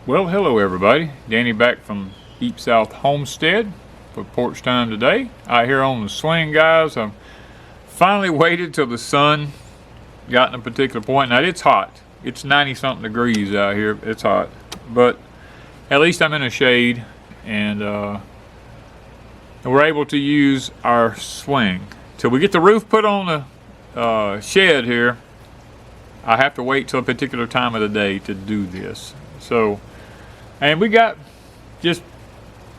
Well, hello everybody. Danny back from Deepsouth Homestead for Porch Time today. Out here on the swing, guys. I finally waited till the sun got in a particular point. Now it's hot. It's 90-something degrees out here. It's hot, but at least I'm in a shade, and we're able to use our swing till we get the roof put on the shed here. I have to wait till a particular time of the day to do this. So, and we got just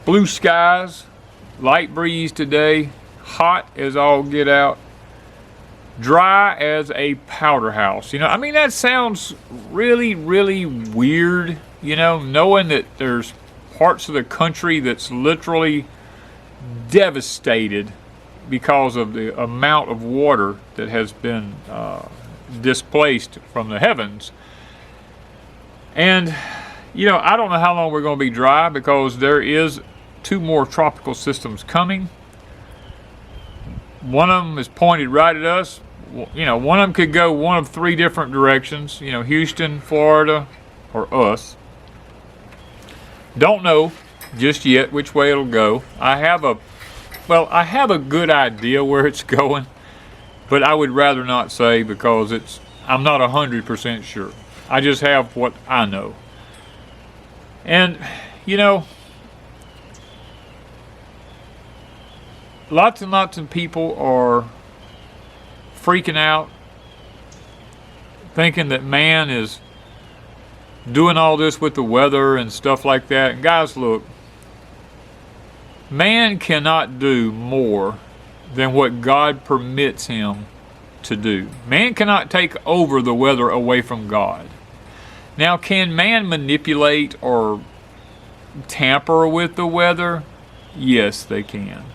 blue skies, light breeze today, hot as all get out, dry as a powder house. You know, I mean, that sounds really, really weird, you know, knowing that there's parts of the country that's literally devastated because of the amount of water that has been displaced from the heavens. And you know, I don't know how long we're going to be dry, because there is 2 more tropical systems coming. One of them is pointed right at us. You know, one of them could go one of 3 different directions. You know, Houston, Florida, or us. Don't know just yet which way it'll go. I have a good idea where it's going, but I would rather not say, because I'm not 100% sure. I just have what I know. And, you know, lots and lots of people are freaking out, thinking that man is doing all this with the weather and stuff like that. And guys, look, man cannot do more than what God permits him to do. Man cannot take over the weather away from God. Now, can man manipulate or tamper with the weather? Yes, they can.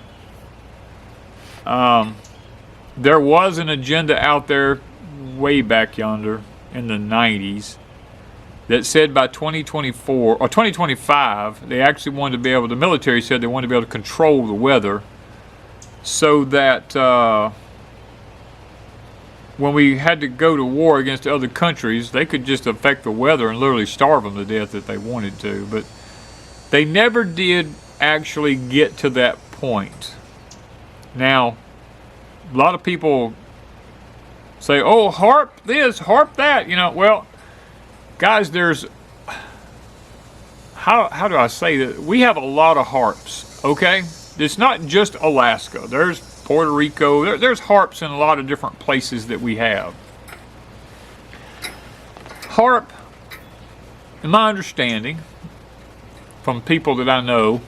There was an agenda out there way back yonder in the 90s that said by 2024 or 2025, they actually wanted to be able, the military said they wanted to be able to control the weather so that when we had to go to war against other countries, they could just affect the weather and literally starve them to death if they wanted to. But they never did actually get to that point. Now, a lot of people say, oh, harp this, harp that. You know, well, guys, there's, how do I say that? We have a lot of harps, okay? It's not just Alaska. There's Puerto Rico. There's harps in a lot of different places that we have. Harp, in my understanding, from people that I know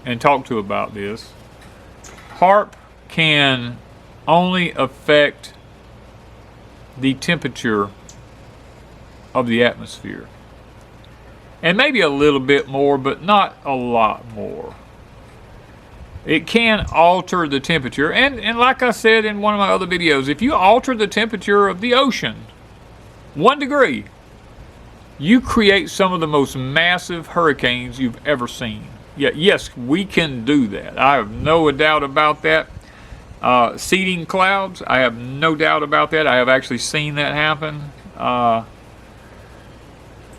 and talk to about this, harp can only affect the temperature of the atmosphere. And maybe a little bit more, but not a lot more. It can alter the temperature, and like I said in one of my other videos, if you alter the temperature of the ocean 1 degree, you create some of the most massive hurricanes you've ever seen. Yeah, yes, we can do that. I have no doubt about that. Seeding clouds, I have no doubt about that. I have actually seen that happen.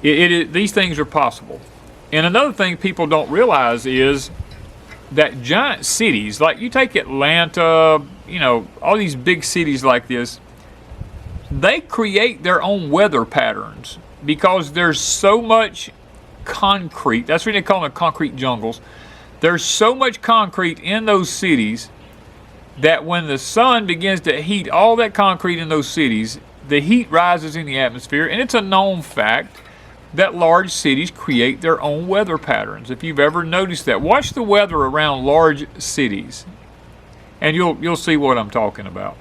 These things are possible. And another thing people don't realize is that giant cities, like you take Atlanta, you know, all these big cities like this, they create their own weather patterns because there's so much concrete. That's what they call them, concrete jungles. There's so much concrete in those cities that when the sun begins to heat all that concrete in those cities, the heat rises in the atmosphere, and it's a known fact that large cities create their own weather patterns. If you've ever noticed that, watch the weather around large cities, and you'll see what I'm talking about.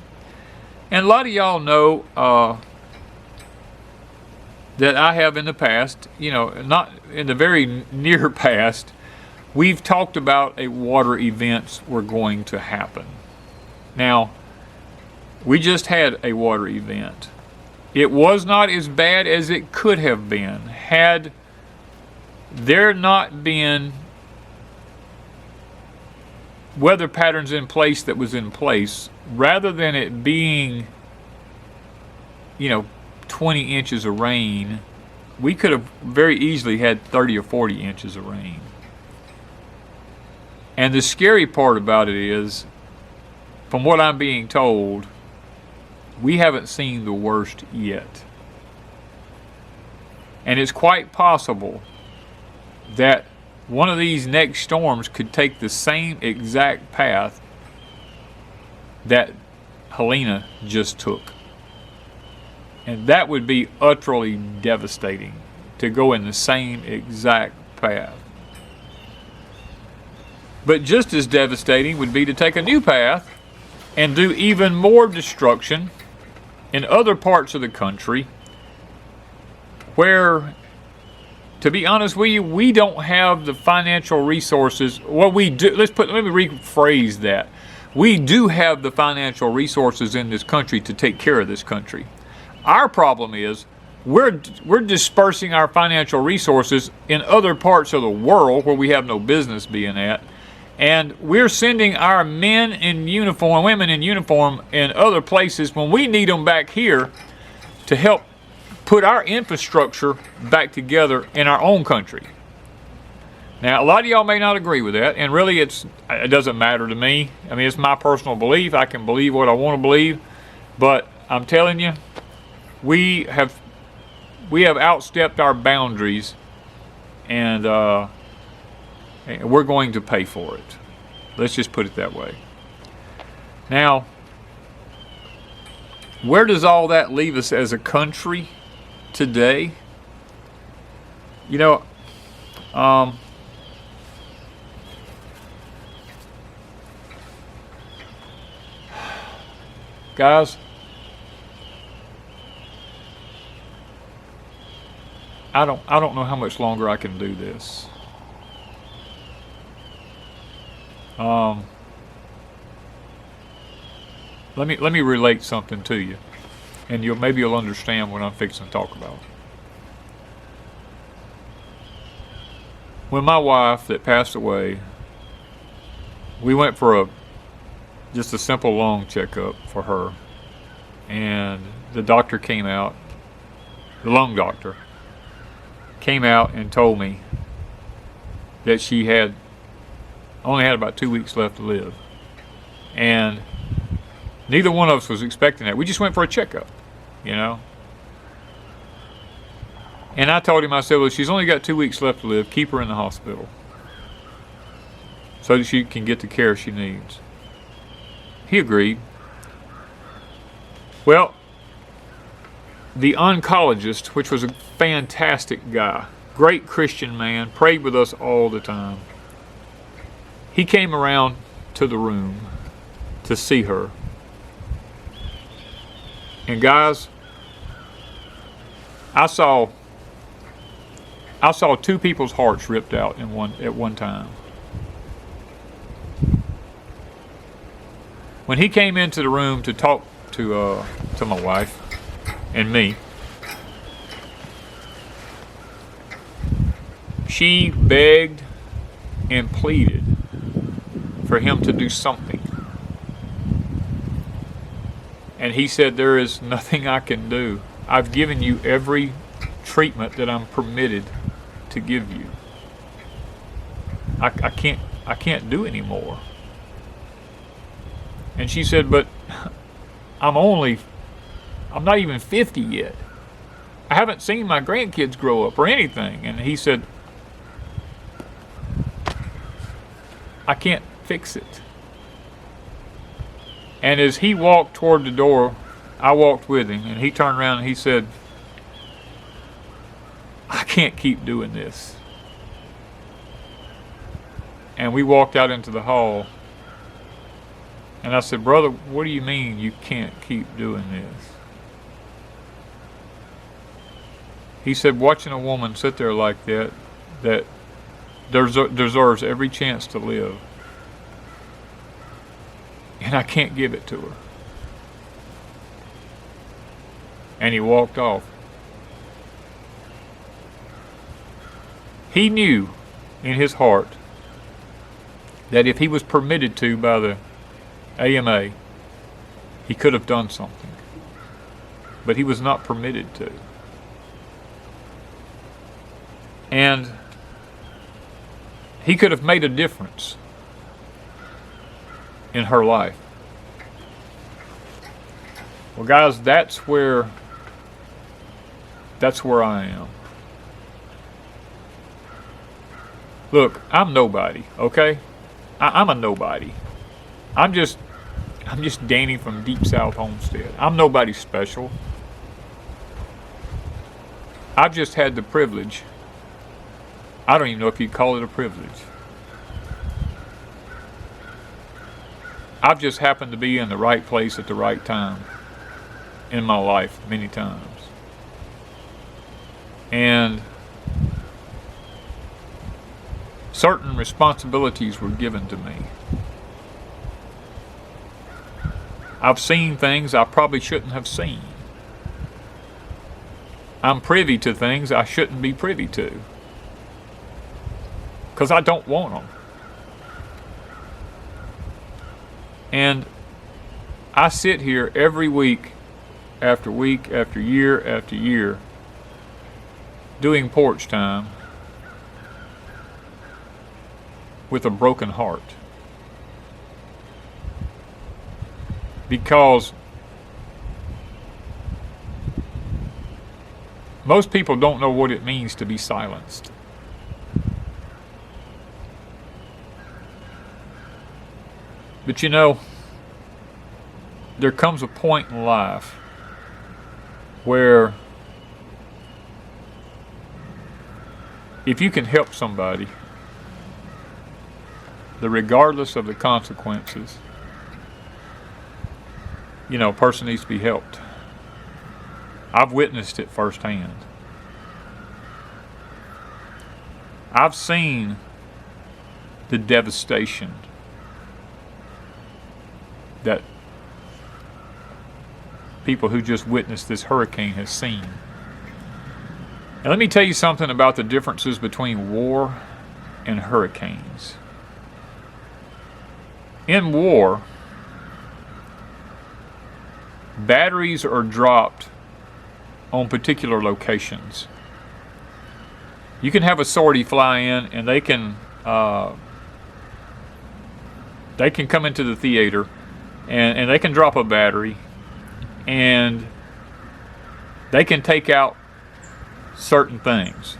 And a lot of y'all know that I have in the past, you know, not in the very near past, we've talked about water events were going to happen. Now, we just had a water event. It was not as bad as it could have been had there not been weather patterns in place that was in place, rather than it being, you know, 20 inches of rain we could have very easily had 30 or 40 inches of rain. And the scary part about it is, from what I'm being told, we haven't seen the worst yet. And it's quite possible that one of these next storms could take the same exact path that Helena just took. And that would be utterly devastating, to go in the same exact path. But just as devastating would be to take a new path and do even more destruction in other parts of the country where, to be honest with you, we don't have the financial resources. Well, we do. Let me rephrase that. We do have the financial resources in this country to take care of this country. Our problem is we're dispersing our financial resources in other parts of the world where we have no business being at. And we're sending our men in uniform, women in uniform in other places when we need them back here to help put our infrastructure back together in our own country. Now, a lot of y'all may not agree with that, and really it doesn't matter to me. I mean, it's my personal belief. I can believe what I want to believe, but I'm telling you, we have outstepped our boundaries, and we're going to pay for it. Let's just put it that way. Now, where does all that leave us as a country today? You know, guys, I don't know how much longer I can do this. Let me relate something to you, and maybe you'll understand what I'm fixing to talk about. When my wife that passed away, we went for just a simple lung checkup for her, and the doctor came out, the lung doctor came out and told me that she only had about 2 weeks left to live. And neither one of us was expecting that. We just went for a checkup, you know. And I told him, I said, well, she's only got 2 weeks left to live. Keep her in the hospital so that she can get the care she needs. He agreed. Well, the oncologist, which was a fantastic guy, great Christian man, prayed with us all the time, he came around to the room to see her. And guys, I saw two people's hearts ripped out at one time. When he came into the room to talk to my wife and me, she begged and pleaded for him to do something. And he said, there is nothing I can do. I've given you every treatment that I'm permitted to give you. I can't do any more. And she said, but I'm not even 50 yet. I haven't seen my grandkids grow up or anything. And he said, I can't fix it. And as he walked toward the door, I walked with him, and he turned around and he said, I can't keep doing this. And we walked out into the hall, and I said, brother, what do you mean you can't keep doing this? He said, watching a woman sit there like that deserves every chance to live, and I can't give it to her. And he walked off. He knew in his heart that if he was permitted to by the AMA, he could have done something. But he was not permitted to. And he could have made a difference in her life. Well, guys, that's where I am. Look, I'm nobody, okay? I'm a nobody. I'm just Danny from Deepsouth Homestead. I'm nobody special. I've just had the privilege. I don't even know if you'd call it a privilege. I've just happened to be in the right place at the right time in my life many times. And certain responsibilities were given to me. I've seen things I probably shouldn't have seen. I'm privy to things I shouldn't be privy to, because I don't want them. And I sit here every week after year after year doing porch time with a broken heart, because most people don't know what it means to be silenced. But you know, there comes a point in life where if you can help somebody, regardless of the consequences, you know, a person needs to be helped. I've witnessed it firsthand. I've seen the devastation that people who just witnessed this hurricane has seen. And let me tell you something about the differences between war and hurricanes. In war, batteries are dropped on particular locations. You can have a sortie fly in, and they can come into the theater, and they can drop a battery, and they can take out certain things.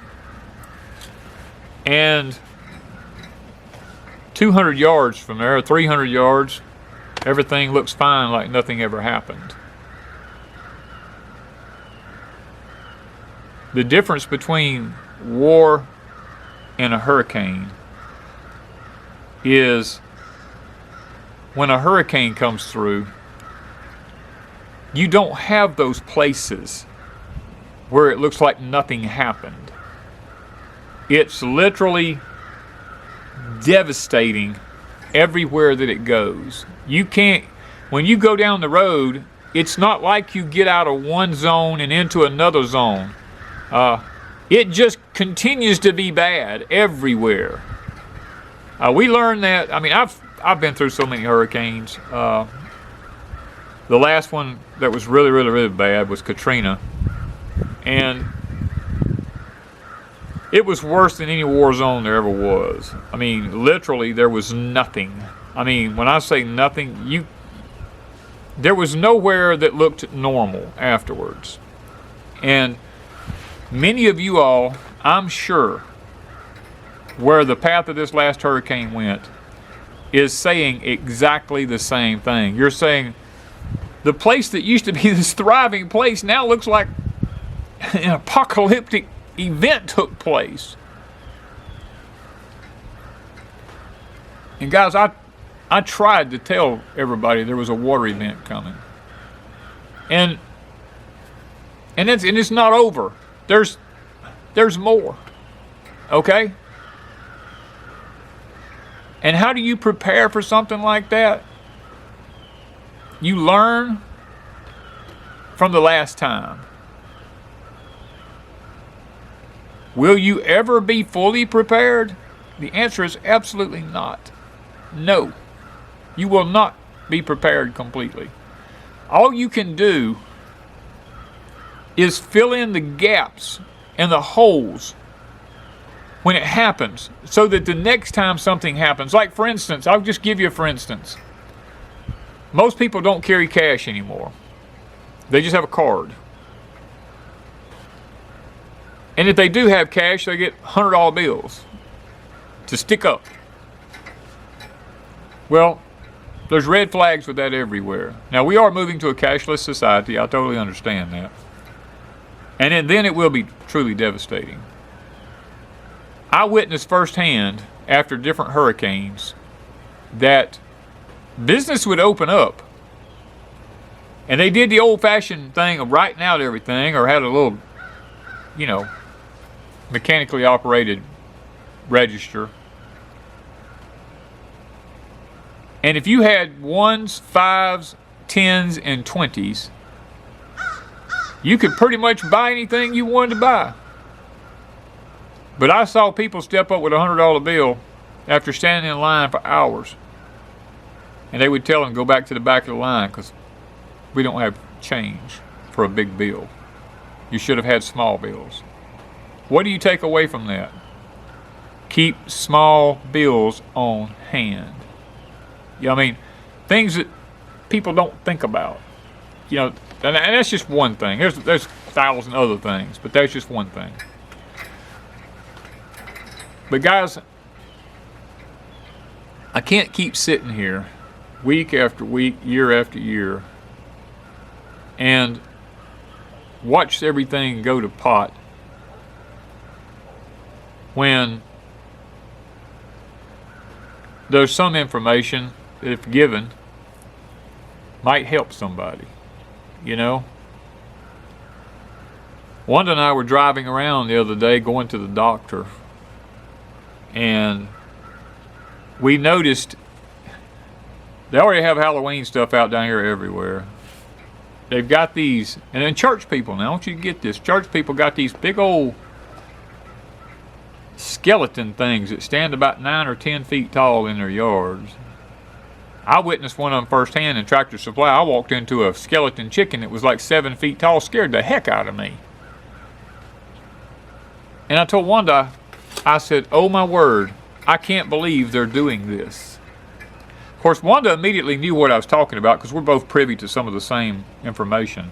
And 200 yards from there, 300 yards, everything looks fine, like nothing ever happened. The difference between war and a hurricane is when a hurricane comes through, you don't have those places where it looks like nothing happened. It's literally devastating everywhere that it goes. You can't, when you go down the road, it's not like you get out of one zone and into another zone. It just continues to be bad everywhere. We learned that. I mean, I've been through so many hurricanes. The last one that was really bad was Katrina, and it was worse than any war zone there ever was. I mean, literally, there was nothing. I mean, when I say nothing, there was nowhere that looked normal afterwards. And many of you all, I'm sure, where the path of this last hurricane went, is saying exactly the same thing. You're saying, the place that used to be this thriving place now looks like an apocalyptic event took place. And guys, I tried to tell everybody there was a water event coming. And it's not over. There's more. Okay? And how do you prepare for something like that? You learn from the last time. Will you ever be fully prepared? The answer is absolutely not. No. You will not be prepared completely. All you can do is fill in the gaps and the holes when it happens, so that the next time something happens, like for instance, I'll just give you a for instance. Most people don't carry cash anymore. They just have a card. And if they do have cash, they get $100 bills to stick up. Well, there's red flags with that everywhere. Now, we are moving to a cashless society. I totally understand that. And then it will be truly devastating. I witnessed firsthand, after different hurricanes, that business would open up. And they did the old-fashioned thing of writing out everything, or had a little, mechanically operated register. And if you had 1s, 5s, 10s, and 20s, you could pretty much buy anything you wanted to buy. But I saw people step up with a $100 bill after standing in line for hours. And they would tell them, go back to the back of the line because we don't have change for a big bill. You should have had small bills. What do you take away from that? Keep small bills on hand. Things that people don't think about. And that's just one thing. There's 1,000 other things, but that's just one thing. But guys, I can't keep sitting here week after week, year after year, and watch everything go to pot when there's some information that, if given, might help somebody. Wanda and I were driving around the other day going to the doctor, and we noticed they already have Halloween stuff out down here everywhere. They've got these, and then church people, now I want you to get this, church people got these big old skeleton things that stand about 9 or 10 feet tall in their yards. I witnessed one of them firsthand in Tractor Supply. I walked into a skeleton chicken that was like 7 feet tall, scared the heck out of me. And I told Wanda, I said, oh my word, I can't believe they're doing this. Of course, Wanda immediately knew what I was talking about because we're both privy to some of the same information.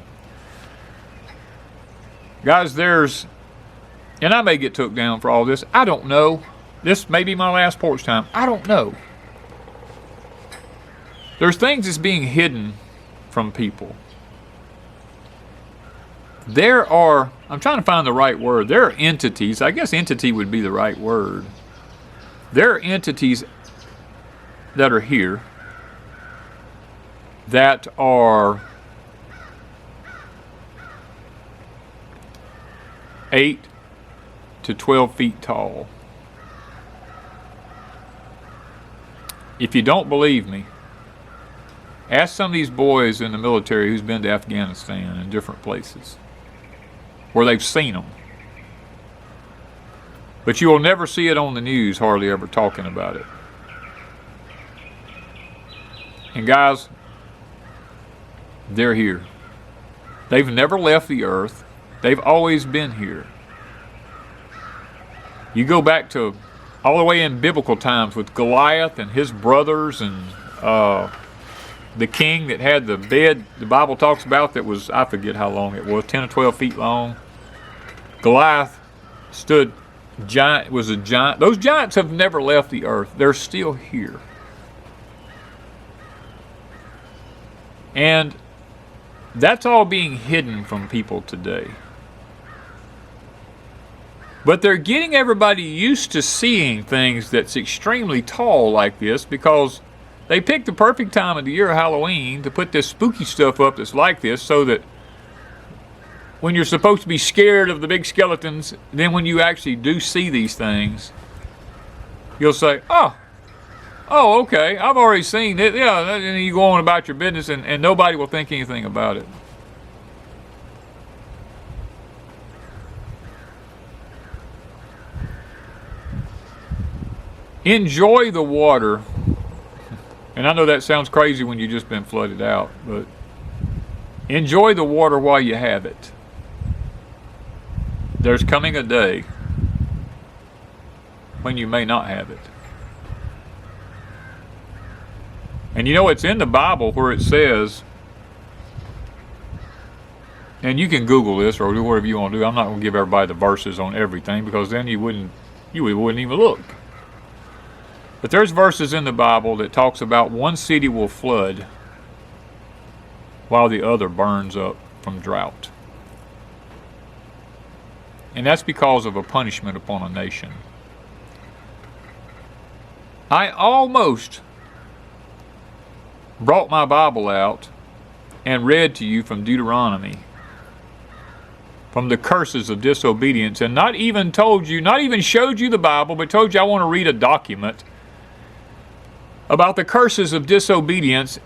Guys, and I may get took down for all this. I don't know. This may be my last porch time. I don't know. There's things that's being hidden from people. I'm trying to find the right word. There are entities, I guess entity would be the right word. There are entities that are here that are 8 to 12 feet tall. If you don't believe me, ask some of these boys in the military who's been to Afghanistan and different places where they've seen them. But you will never see it on the news, hardly ever talking about it. And guys, they're here. They've never left the earth. They've always been here. You go back to all the way in biblical times with Goliath and his brothers and the king that had the bed the Bible talks about that was, I forget how long it was, 10 or 12 feet long. Goliath was a giant. Those giants have never left the earth. They're still here. And that's all being hidden from people today. But they're getting everybody used to seeing things that's extremely tall like this because they picked the perfect time of the year, Halloween, to put this spooky stuff up that's like this so that when you're supposed to be scared of the big skeletons, then when you actually do see these things, you'll say, oh, okay, I've already seen it. Yeah, and you go on about your business and nobody will think anything about it. Enjoy the water. And I know that sounds crazy when you've just been flooded out, but enjoy the water while you have it. There's coming a day when you may not have it. And you know, it's in the Bible where it says, and you can Google this or do whatever you want to do. I'm not going to give everybody the verses on everything, because then you wouldn't even look. But there's verses in the Bible that talks about one city will flood while the other burns up from drought. And that's because of a punishment upon a nation. I almost brought my Bible out and read to you from Deuteronomy, from the curses of disobedience, and not even showed you the Bible, but told you I want to read a document about the curses of disobedience,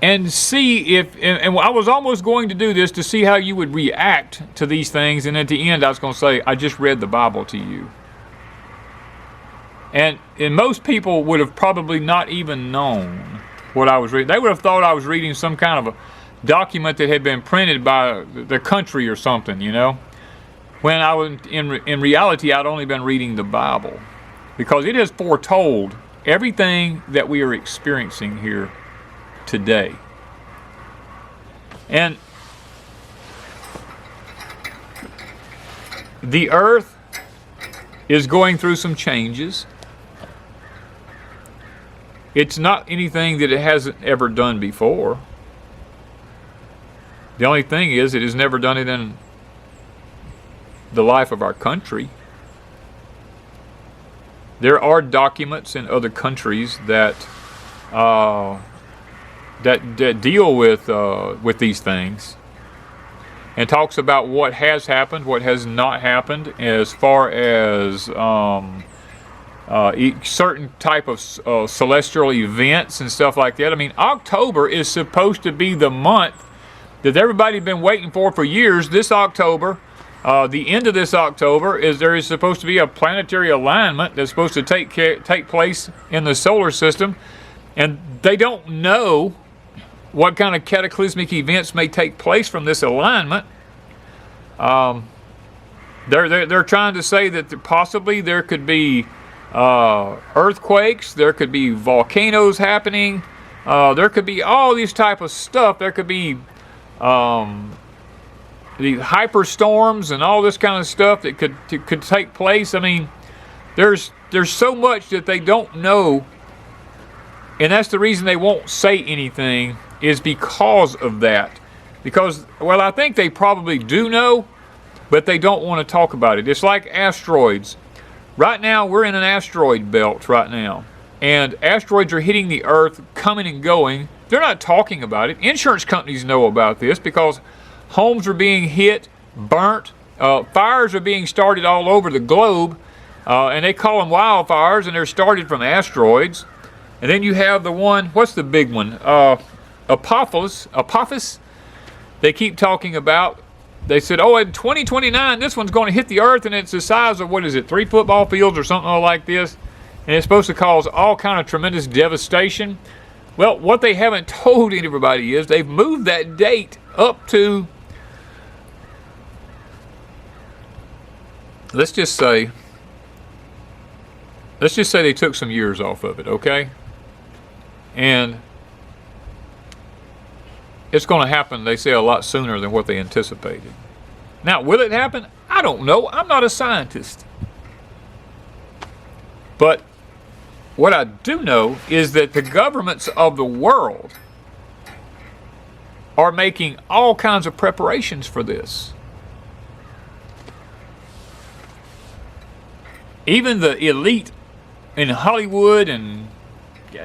and see if, and I was almost going to do this to see how you would react to these things, and at the end I was going to say, I just read the Bible to you. And most people would have probably not even known what I was reading. They would have thought I was reading some kind of a document that had been printed by the country or something, you know. When I was in reality, I'd only been reading the Bible, because it has foretold everything that we are experiencing here today. And the earth is going through some changes. It's not anything that it hasn't ever done before. The only thing is, it has never done it in the life of our country. There are documents in other countries that deal with these things, and talks about what has happened, what has not happened, as far as certain type of celestial events and stuff like that. I mean, October is supposed to be the month that everybody's been waiting for years. This October, the end of this October, there is supposed to be a planetary alignment that's supposed to take place in the solar system, and they don't know what kind of cataclysmic events may take place from this alignment. They're trying to say that possibly there could be earthquakes, there could be volcanoes happening, there could be all these type of stuff. There could be the hyperstorms and all this kind of stuff that could take place. I mean, there's so much that they don't know, and that's the reason they won't say anything, is because of that. Because, well, I think they probably do know, but they don't want to talk about it. It's like asteroids. Right now, we're in an asteroid belt right now, and asteroids are hitting the Earth, coming and going. They're not talking about it. Insurance companies know about this because homes are being hit, burnt, fires are being started all over the globe, and they call them wildfires, and they're started from asteroids. And then you have the one, what's the big one? Apophis. They keep talking about. They said, oh, in 2029, this one's going to hit the Earth, and it's the size of, 3 football fields or something like this, and it's supposed to cause all kind of tremendous devastation. Well, what they haven't told everybody is they've moved that date up to, let's just say they took some years off of it, okay? And it's going to happen, they say, a lot sooner than what they anticipated. Now, will it happen? I don't know. I'm not a scientist. But what I do know is that the governments of the world are making all kinds of preparations for this. Even the elite in Hollywood and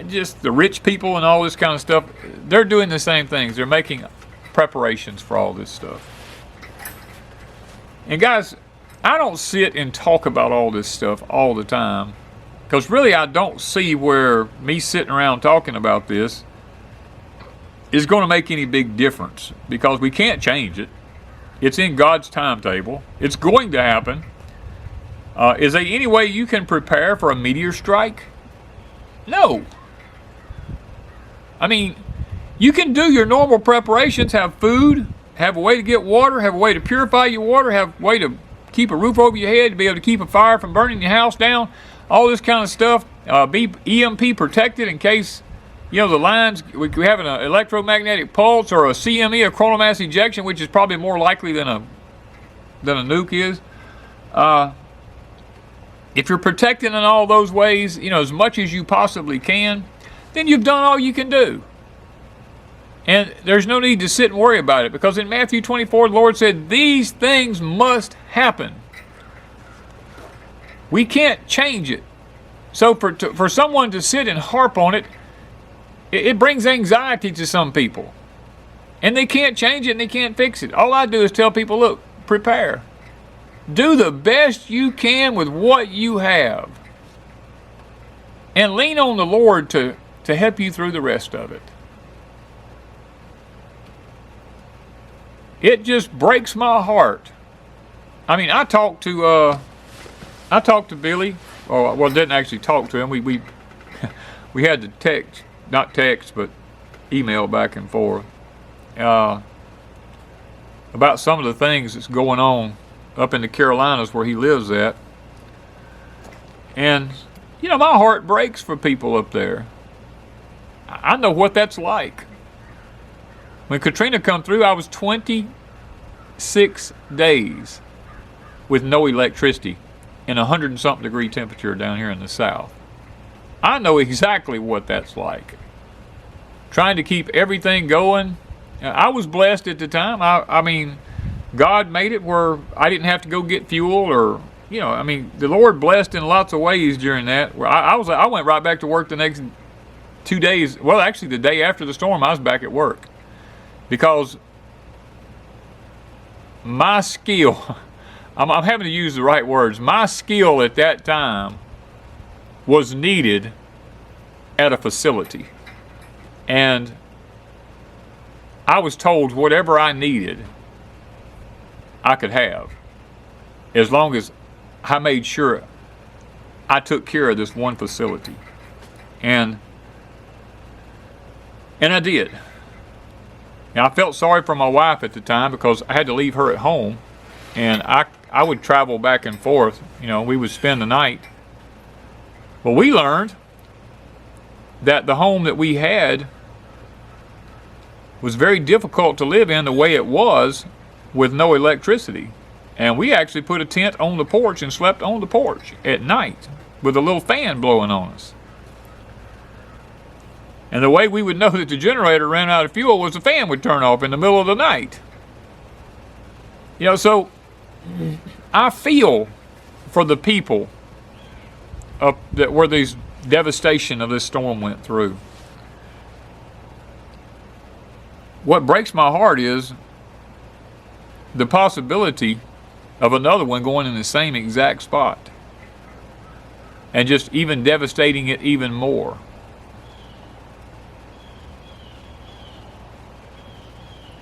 just the rich people and all this kind of stuff, they're doing the same things. They're making preparations for all this stuff. And guys, I don't sit and talk about all this stuff all the time, because really I don't see where me sitting around talking about this is going to make any big difference, because we can't change it. It's in God's timetable. It's going to happen. Is there any way you can prepare for a meteor strike? No. I mean, you can do your normal preparations, have food, have a way to get water, have a way to purify your water, have a way to keep a roof over your head, to be able to keep a fire from burning your house down, all this kind of stuff. Be EMP protected in case, you know, the lines, we have an electromagnetic pulse or a CME, a coronal mass ejection, which is probably more likely than a nuke is. If you're protected in all those ways, you know, as much as you possibly can, then you've done all you can do. And there's no need to sit and worry about it, because in Matthew 24, the Lord said, these things must happen. We can't change it. So for someone to sit and harp on it, it brings anxiety to some people. And they can't change it and they can't fix it. All I do is tell people, look, prepare. Do the best you can with what you have. And lean on the Lord to help you through the rest of it. It just breaks my heart. I mean, I talked to Billy. Oh, well, didn't actually talk to him. We had to text, not text, but email back and forth about some of the things that's going on up in the Carolinas where he lives at. And, you know, my heart breaks for people up there. I know what that's like. When Katrina come through, I was 26 days with no electricity in 100 and something degree temperature down here in the south. I know exactly what that's like. Trying to keep everything going. I was blessed at the time. I mean, God made it where I didn't have to go get fuel, or, you know, I mean, the Lord blessed in lots of ways during that. Where I went right back to work the next 2 days. Well, actually, the day after the storm, I was back at work, because my skill, I'm having to use the right words, my skill at that time was needed at a facility. And I was told whatever I needed, I could have, as long as I made sure I took care of this one facility. And I did. Now, I felt sorry for my wife at the time, because I had to leave her at home, and I would travel back and forth. You know, we would spend the night. Well, we learned that the home that we had was very difficult to live in the way it was with no electricity. And we actually put a tent on the porch and slept on the porch at night with a little fan blowing on us. And the way we would know that the generator ran out of fuel was the fan would turn off in the middle of the night. You know, so I feel for the people that where these devastation of this storm went through. What breaks my heart is the possibility of another one going in the same exact spot and just even devastating it even more.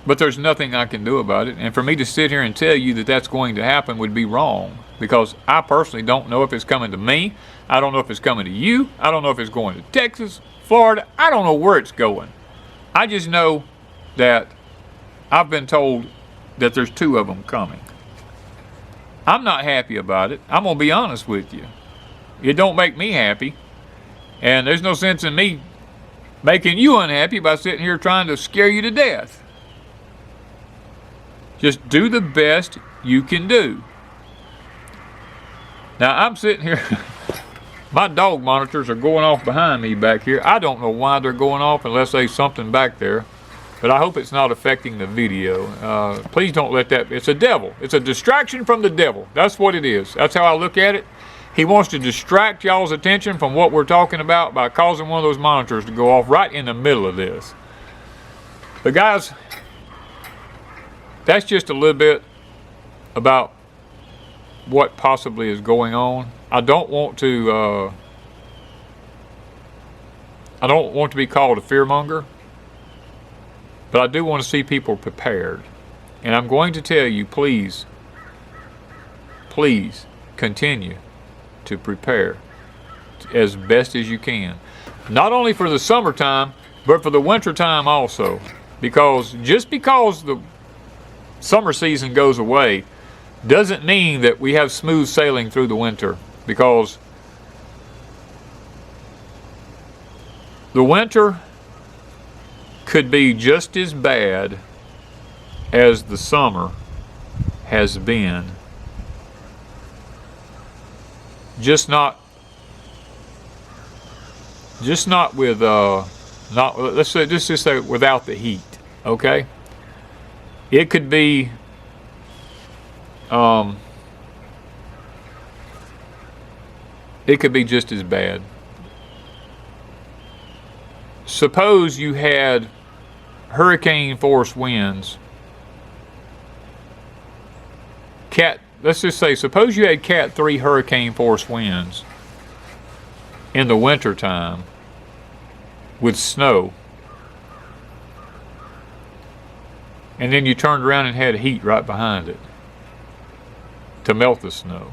But there's nothing I can do about it. And for me to sit here and tell you that that's going to happen would be wrong, because I personally don't know if it's coming to me. I don't know if it's coming to you. I don't know if it's going to Texas, Florida. I don't know where it's going. I just know that I've been told that there's 2 of them coming. I'm not happy about it. I'm going to be honest with you. It don't make me happy. And there's no sense in me making you unhappy by sitting here trying to scare you to death. Just do the best you can do. Now, I'm sitting here. My dog monitors are going off behind me back here. I don't know why they're going off unless there's something back there. But I hope it's not affecting the video. Please don't let that. It's a devil. It's a distraction from the devil. That's what it is. That's how I look at it. He wants to distract y'all's attention from what we're talking about by causing one of those monitors to go off right in the middle of this. But guys, that's just a little bit about what possibly is going on. I don't want to be called a fearmonger, but I do want to see people prepared. And I'm going to tell you, please continue to prepare as best as you can. Not only for the summertime, but for the winter time also. Because just because the summer season goes away doesn't mean that we have smooth sailing through the winter, because the winter could be just as bad as the summer has been. Just not with let's just say without the heat, okay? It could be just as bad. Suppose you had hurricane force winds. Let's just say, suppose you had Cat 3 hurricane force winds in the winter time with snow, and then you turned around and had heat right behind it to melt the snow.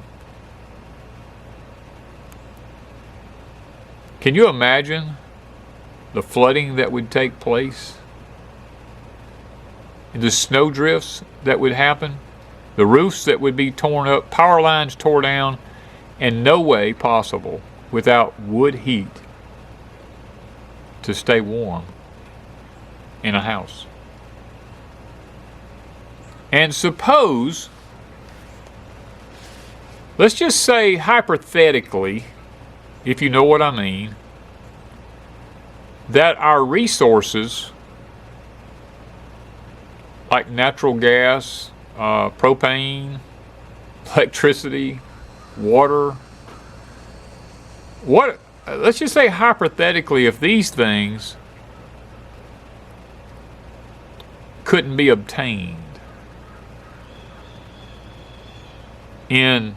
Can you imagine the flooding that would take place? The snow drifts that would happen? The roofs that would be torn up, power lines tore down, and no way possible without wood heat to stay warm in a house. And suppose, let's just say hypothetically, if you know what I mean, that our resources like natural gas, propane, electricity, water, let's just say hypothetically, if these things couldn't be obtained in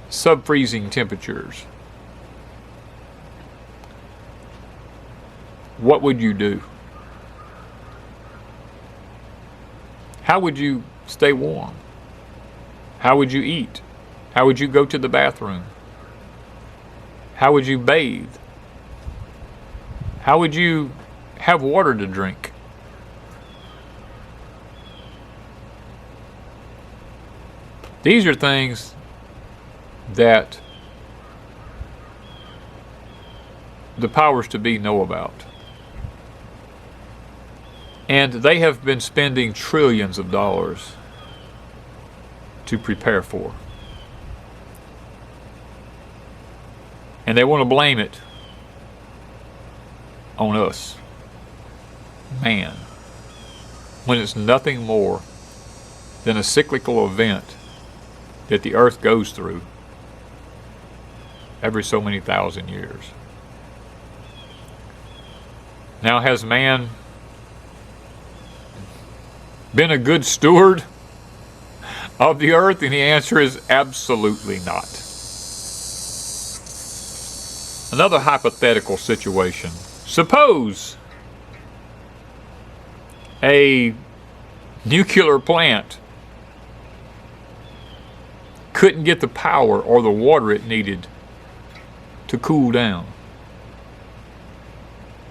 sub-freezing temperatures, what would you do? How would you stay warm? How would you eat? How would you go to the bathroom? How would you bathe? How would you have water to drink? These are things that the powers to be know about. And they have been spending trillions of dollars to prepare for. And they want to blame it on us, man, when it's nothing more than a cyclical event that the earth goes through every so many thousand years. Now, has man been a good steward of the earth? And the answer is absolutely not. Another hypothetical situation. Suppose a nuclear plant couldn't get the power or the water it needed to cool down.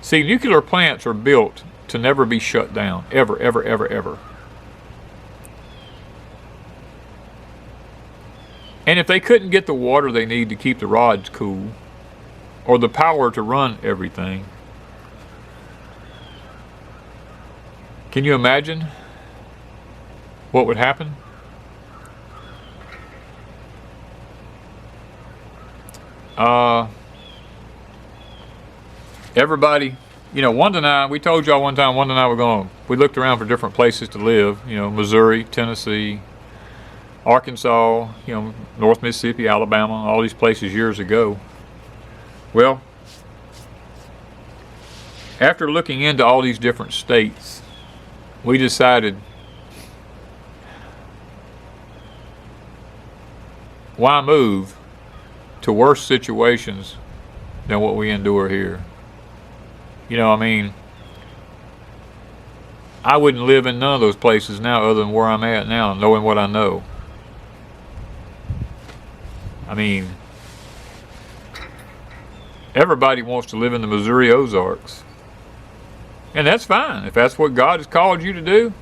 See, nuclear plants are built to never be shut down, ever, ever, ever, ever. And if they couldn't get the water they need to keep the rods cool, or the power to run everything, can you imagine what would happen? Everybody, Wanda and I, we told y'all one time, Wanda and I we looked around for different places to live, Missouri, Tennessee, Arkansas, North Mississippi, Alabama, all these places years ago. Well, after looking into all these different states, we decided, why move to worse situations than what we endure here? I wouldn't live in none of those places now other than where I'm at now, knowing what I know. Everybody wants to live in the Missouri Ozarks. And that's fine. If that's what God has called you to do,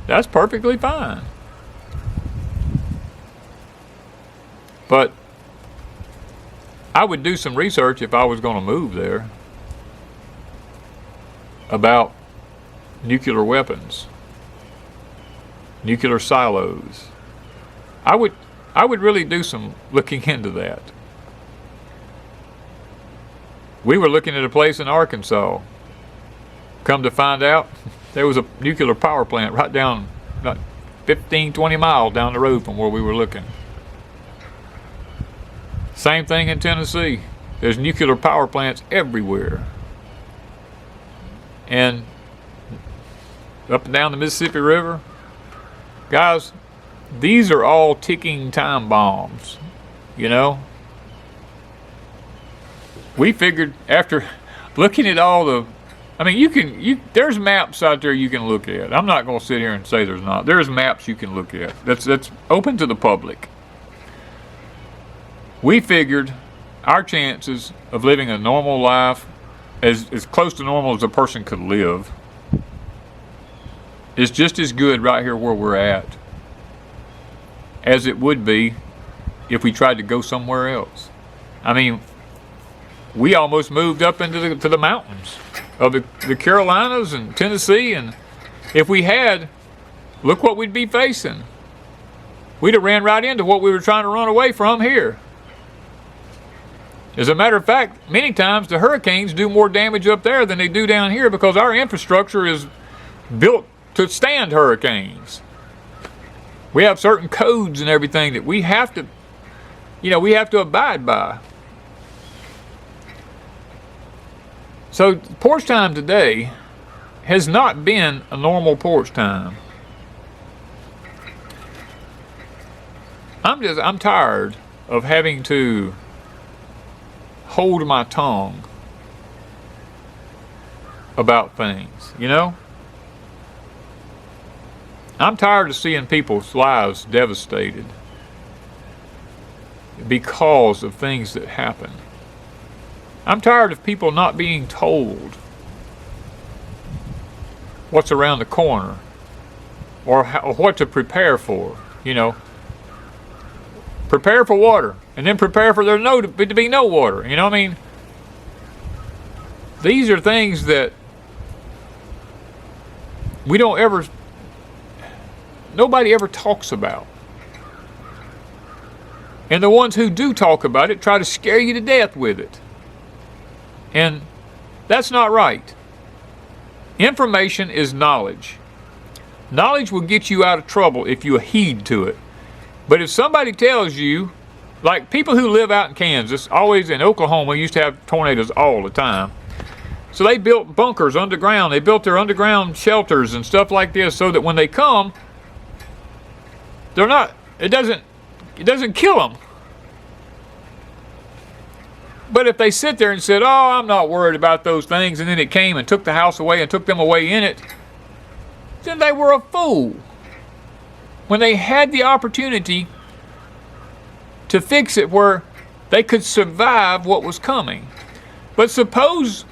that's perfectly fine. But I would do some research if I was going to move there about nuclear weapons, nuclear silos. I would really do some looking into that. We were looking at a place in Arkansas. Come to find out, there was a nuclear power plant right down, about 15, 20 miles down the road from where we were looking. Same thing in Tennessee. There's nuclear power plants everywhere. And up and down the Mississippi River. Guys, these are all ticking time bombs, you know. We figured after looking at all the, I mean, there's maps out there you can look at. I'm not going to sit here and say there's not. There's maps you can look at. That's open to the public. We figured our chances of living a normal life, as close to normal as a person could live, is just as good right here where we're at as it would be if we tried to go somewhere else. I mean, we almost moved up into the mountains of the Carolinas and Tennessee, and if we had, look what we'd be facing. We'd have ran right into what we were trying to run away from here. As a matter of fact, many times the hurricanes do more damage up there than they do down here because our infrastructure is built to stand hurricanes. We have certain codes and everything that we have to, we have to abide by. So porch time today has not been a normal porch time. I'm tired of having to hold my tongue about things, you know? I'm tired of seeing people's lives devastated because of things that happen. I'm tired of people not being told what's around the corner or what to prepare for, you know. Prepare for water, and then prepare for there to be no water. You know what I mean? These are things that nobody ever talks about. And the ones who do talk about it try to scare you to death with it. And that's not right. Information is knowledge. Knowledge will get you out of trouble if you heed to it. But if somebody tells you, like people who live out in Kansas, always in Oklahoma, used to have tornadoes all the time. So they built bunkers underground. They built their underground shelters and stuff like this so that when they come, it doesn't kill them. But if they sit there and said, oh, I'm not worried about those things, and then it came and took the house away and took them away in it, then they were a fool. When they had the opportunity to fix it where they could survive what was coming. But suppose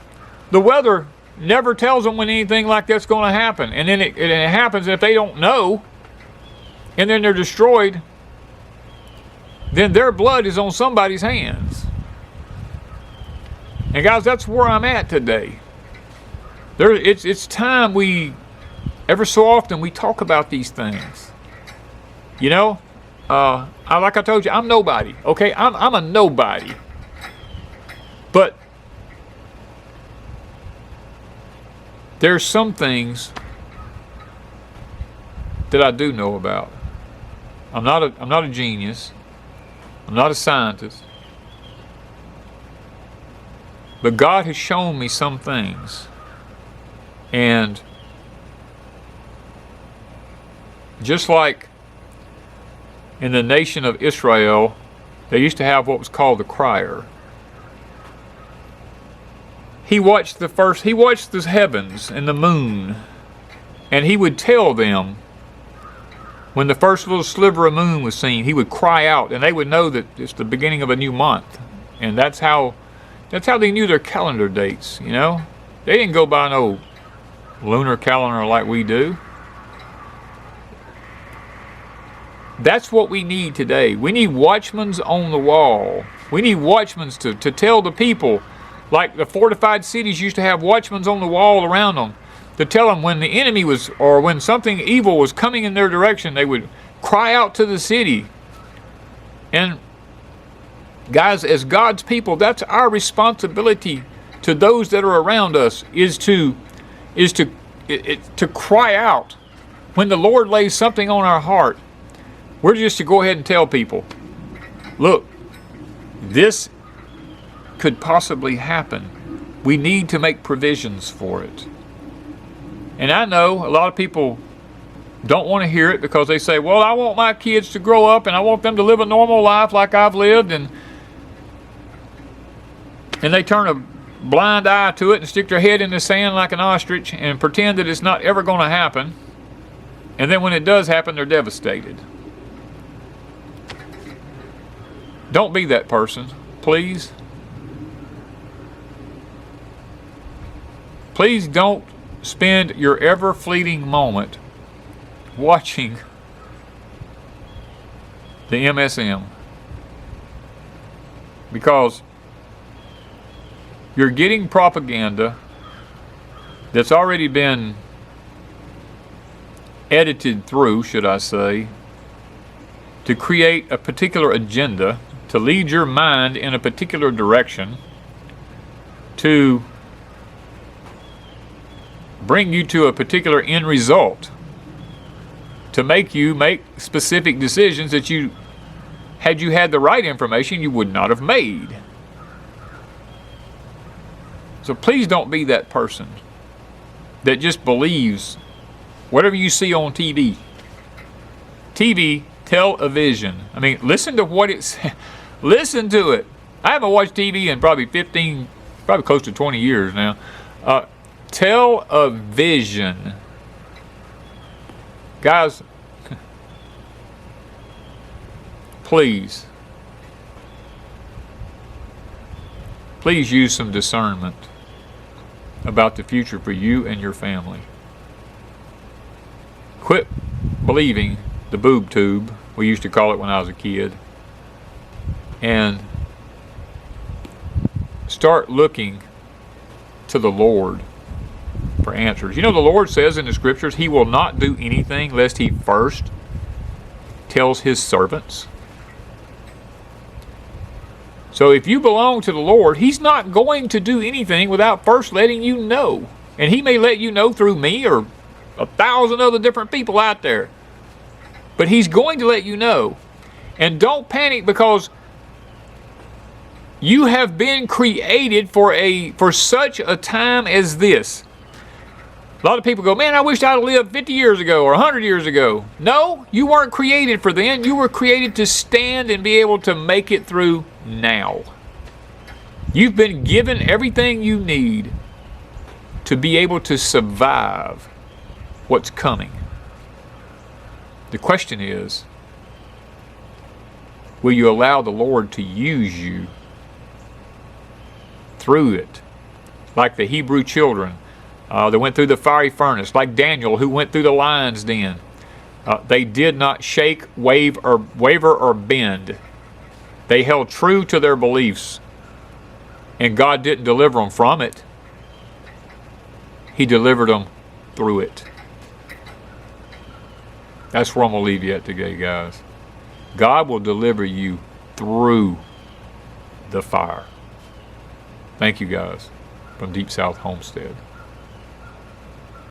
the weather never tells them when anything like that's going to happen, and then it happens, and if they don't know, and then they're destroyed, then their blood is on somebody's hands. And guys, that's where I'm at today. It's time ever so often we talk about these things. You know, like I told you, I'm nobody. Okay, I'm a nobody. But there's some things that I do know about. I'm not a genius. I'm not a scientist. But God has shown me some things. And just like in the nation of Israel, they used to have what was called the crier. He watched the heavens and the moon, and he would tell them when the first little sliver of moon was seen, he would cry out, and they would know that it's the beginning of a new month. And that's how they knew their calendar dates, you know? They didn't go by no lunar calendar like we do. That's what we need today. We need watchmen on the wall. We need watchmen to tell the people, like the fortified cities used to have watchmen on the wall around them, to tell them when the enemy was, or when something evil was coming in their direction, they would cry out to the city. And guys, as God's people, that's our responsibility to those that are around us, is to cry out when the Lord lays something on our heart. We're just to go ahead and tell people, look, this could possibly happen. We need to make provisions for it. And I know a lot of people don't want to hear it, because they say, well, I want my kids to grow up and I want them to live a normal life like I've lived, and they turn a blind eye to it and stick their head in the sand like an ostrich and pretend that it's not ever going to happen. And then when it does happen, they're devastated. Don't be that person, please. Please don't spend your ever fleeting moment watching the MSM, because you're getting propaganda that's already been edited through, should I say, to create a particular agenda, to lead your mind in a particular direction, to bring you to a particular end result, to make you make specific decisions that you, had you had the right information, you would not have made. So please don't be that person that just believes whatever you see on TV. Television. I mean, listen to what it's. Listen to it. I haven't watched TV in probably close to 20 years now. Television. Guys, please use some discernment about the future for you and your family. Quit believing the boob tube, we used to call it when I was a kid, and start looking to the Lord for answers. You know, the Lord says in the scriptures, He will not do anything lest He first tells His servants. So if you belong to the Lord, He's not going to do anything without first letting you know. And He may let you know through me or 1,000 other different people out there. But He's going to let you know. And don't panic, because you have been created for such a time as this. A lot of people go, man, I wish I'd lived 50 years ago or 100 years ago. No, you weren't created for then. You were created to stand and be able to make it through now. You've been given everything you need to be able to survive what's coming. The question is, will you allow the Lord to use you through it? Like the Hebrew children that went through the fiery furnace, like Daniel who went through the lion's den. They did not shake, waver, or bend. They held true to their beliefs, and God didn't deliver them from it. He delivered them through it. That's where I'm going to leave you at today, guys. God will deliver you through the fire. Thank you, guys, from Deepsouth Homestead.